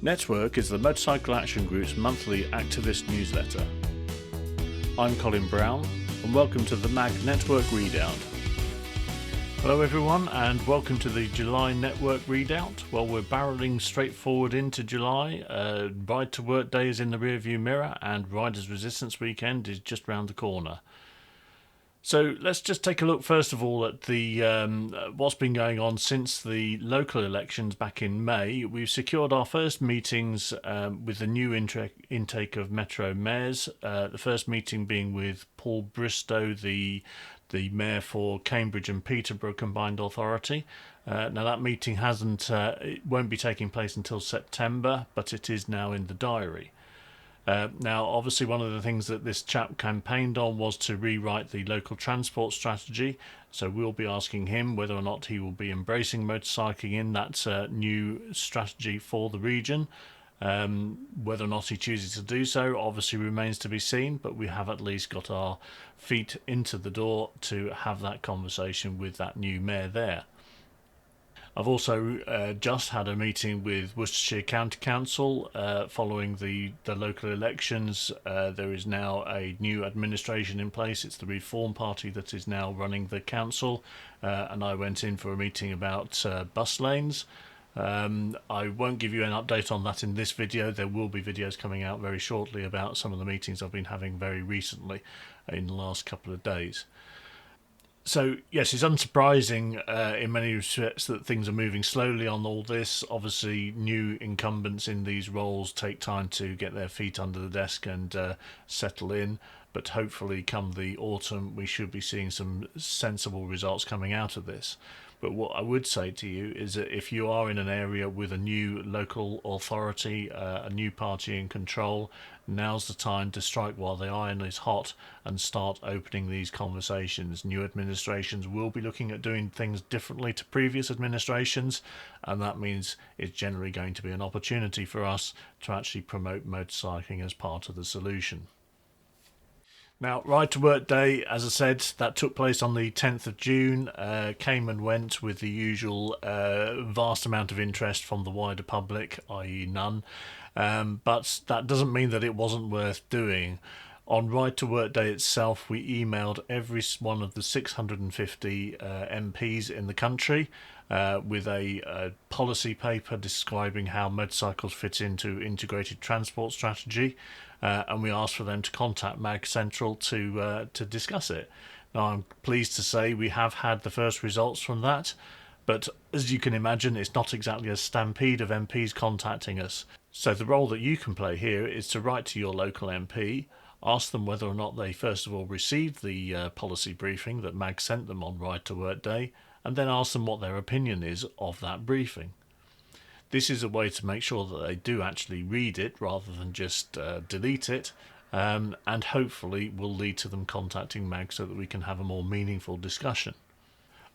Network is the Motorcycle Action Group's monthly activist newsletter. I'm Colin Brown, and welcome to the MAG Network Readout. Hello everyone, and welcome to the July Network Readout. Well, we're barrelling straight forward into July. Ride to Work Day is in the rearview mirror, and Riders Resistance Weekend is just round the corner. So let's just take a look first of all at the what's been going on since the local elections back in May. We've secured our first meetings with the new intake of Metro mayors. The first meeting being with Paul Bristow, the mayor for Cambridge and Peterborough Combined Authority. Now that meeting it won't be taking place until September, but it is now in the diary. Now, obviously, one of the things that this chap campaigned on was to rewrite the local transport strategy. So we'll be asking him whether or not he will be embracing motorcycling in that new strategy for the region. Whether or not he chooses to do so obviously remains to be seen, but we have at least got our feet into the door to have that conversation with that new mayor there. I've also just had a meeting with Worcestershire County Council following the local elections. There is now a new administration in place. It's the Reform Party that is now running the council, and I went in for a meeting about bus lanes. I won't give you an update on that in this video. There will be videos coming out very shortly about some of the meetings I've been having very recently in the last couple of days. So, yes, it's unsurprising in many respects that things are moving slowly on all this. Obviously, new incumbents in these roles take time to get their feet under the desk and settle in. But hopefully, come the autumn, we should be seeing some sensible results coming out of this. But what I would say to you is that if you are in an area with a new local authority, a new party in control, now's the time to strike while the iron is hot and start opening these conversations. New administrations will be looking at doing things differently to previous administrations, and that means it's generally going to be an opportunity for us to actually promote motorcycling as part of the solution. Now, Ride to Work Day, as I said, that took place on the 10th of June, came and went with the usual vast amount of interest from the wider public, i.e. none. But that doesn't mean that it wasn't worth doing. On Ride to Work Day itself, we emailed every one of the 650 MPs in the country with a policy paper describing how motorcycles fit into integrated transport strategy, and we asked for them to contact MAG Central to discuss it. Now, I'm pleased to say we have had the first results from that, but as you can imagine, it's not exactly a stampede of MPs contacting us. So the role that you can play here is to write to your local MP, ask them whether or not they first of all received the policy briefing that MAG sent them on Ride to Work Day, and then ask them what their opinion is of that briefing. This is a way to make sure that they do actually read it rather than just delete it, and hopefully will lead to them contacting MAG so that we can have a more meaningful discussion.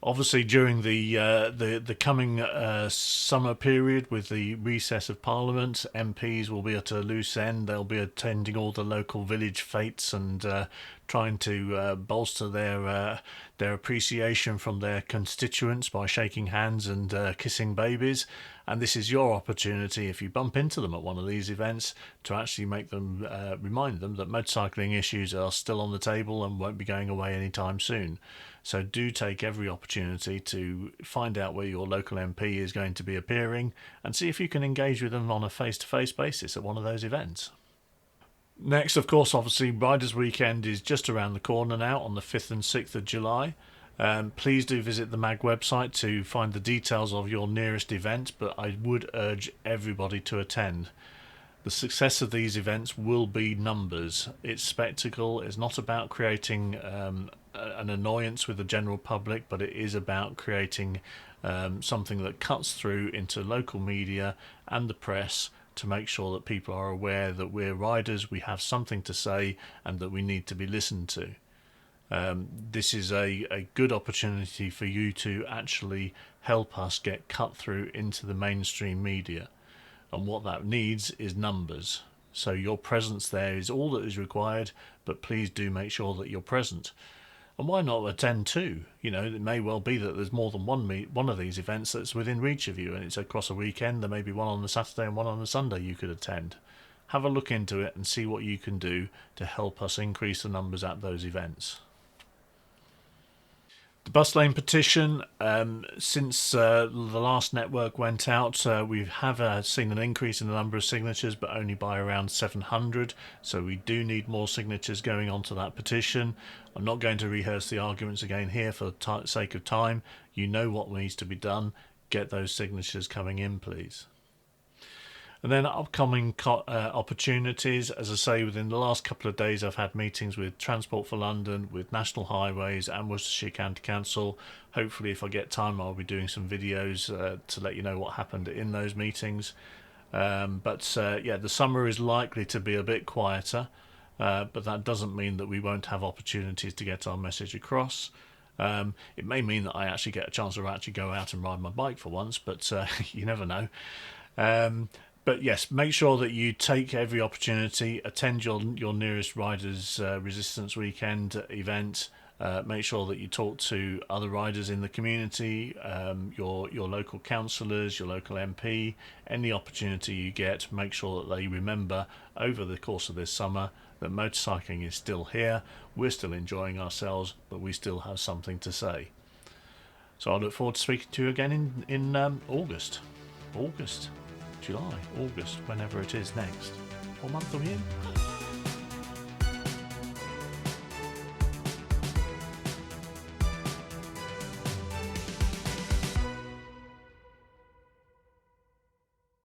Obviously, during the coming summer period with the recess of Parliament, MPs will be at a loose end. They'll be attending all the local village fetes and trying to bolster their appreciation from their constituents by shaking hands and kissing babies. And this is your opportunity, if you bump into them at one of these events, to actually make them remind them that motorcycling issues are still on the table and won't be going away anytime soon. So do take every opportunity to find out where your local MP is going to be appearing and see if you can engage with them on a face-to-face basis at one of those events. Next, of course, obviously, Riders Weekend is just around the corner now on the 5th and 6th of July. Please do visit the MAG website to find the details of your nearest event, but I would urge everybody to attend. The success of these events will be numbers. It's spectacle. It's not about creating an annoyance with the general public, but it is about creating something that cuts through into local media and the press to make sure that people are aware that we're riders, we have something to say, and that we need to be listened to. This is a good opportunity for you to actually help us get cut through into the mainstream media. And what that needs is numbers. So your presence there is all that is required, but please do make sure that you're present. And why not attend two? You know, it may well be that there's more than one of these events that's within reach of you, and it's across a weekend. There may be one on the Saturday and one on the Sunday you could attend. Have a look into it and see what you can do to help us increase the numbers at those events. The bus lane petition, since the last network went out, we have seen an increase in the number of signatures, but only by around 700. So we do need more signatures going onto that petition. I'm not going to rehearse the arguments again here for the sake of time. You know what needs to be done. Get those signatures coming in, please. And then upcoming opportunities, as I say, within the last couple of days I've had meetings with Transport for London, with National Highways and Worcestershire County Council. Hopefully if I get time I'll be doing some videos to let you know what happened in those meetings. Yeah, the summer is likely to be a bit quieter, but that doesn't mean that we won't have opportunities to get our message across. It may mean that I actually get a chance to actually go out and ride my bike for once, but you never know. But yes, make sure that you take every opportunity, attend your nearest Riders Resistance Weekend event. Make sure that you talk to other riders in the community, your local councillors, your local MP. Any opportunity you get, make sure that they remember over the course of this summer that motorcycling is still here. We're still enjoying ourselves, but we still have something to say. So I look forward to speaking to you again in August. July, August, whenever it is next. What month are we in?